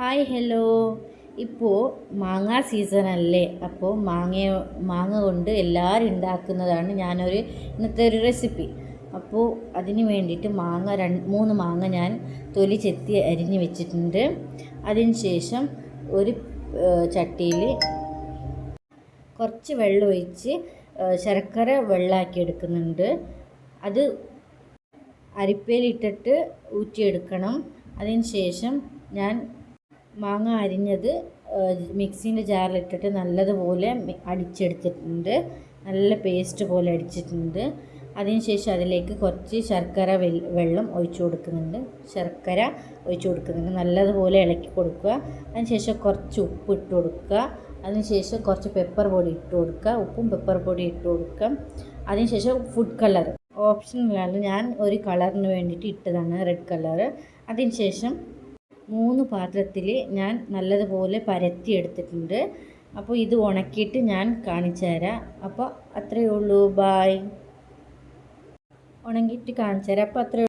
Hi hello. ഇപ്പോൾ മാങ്ങ സീസണല്ലേ, അപ്പോൾ മാങ്ങ കൊണ്ട് എല്ലാവരും ഉണ്ടാക്കുന്നതാണ് ഇന്നത്തെ ഒരു റെസിപ്പി. അപ്പോൾ അതിന് വേണ്ടിയിട്ട് മൂന്ന് മാങ്ങ ഞാൻ തൊലി ചെത്തി അരിഞ്ഞ് വെച്ചിട്ടുണ്ട്. അതിന് ശേഷം ഒരു ചട്ടിയിൽ കുറച്ച് വെള്ളം ഒഴിച്ച് ശർക്കര വെള്ളമാക്കി എടുക്കുന്നുണ്ട്. അത് അരിപ്പയിലിട്ടിട്ട് ഊറ്റിയെടുക്കണം. അതിന് ശേഷം ഞാൻ മാങ്ങ അരിഞ്ഞത് മിക്സീൻ്റെ ജാറിലിട്ടിട്ട് നല്ലതുപോലെ അടിച്ചെടുത്തിട്ടുണ്ട്. നല്ല പേസ്റ്റ് പോലെ അടിച്ചിട്ടുണ്ട്. അതിനുശേഷം അതിലേക്ക് കുറച്ച് വെള്ളം ഒഴിച്ചു കൊടുക്കുന്നുണ്ട്. നല്ലതുപോലെ ഇളക്കി കൊടുക്കുക. അതിനുശേഷം കുറച്ച് ഉപ്പ് ഇട്ട് കൊടുക്കുക. അതിനുശേഷം കുറച്ച് പെപ്പർ പൊടി ഇട്ട് കൊടുക്കുക. ഉപ്പും പെപ്പർ പൊടി ഇട്ട് കൊടുക്കുക. അതിനുശേഷം ഫുഡ് കളർ ഓപ്ഷണലാണ്, ഞാൻ ഒരു കളറിന് വേണ്ടിയിട്ട് ഇട്ടതാണ്, റെഡ് കളർ. അതിനുശേഷം 3 പാത്രത്തിൽ ഞാൻ നല്ലതുപോലെ പരത്തി എടുത്തിട്ടുണ്ട്. അപ്പോൾ ഇത് ഉണക്കിയിട്ട് ഞാൻ കാണിച്ചു തരാം. അപ്പോൾ അത്രയേ ഉള്ളൂ. ബായ്. ഉണങ്ങിയിട്ട് കാണിച്ചു തരാം. അപ്പോൾ അത്രയേ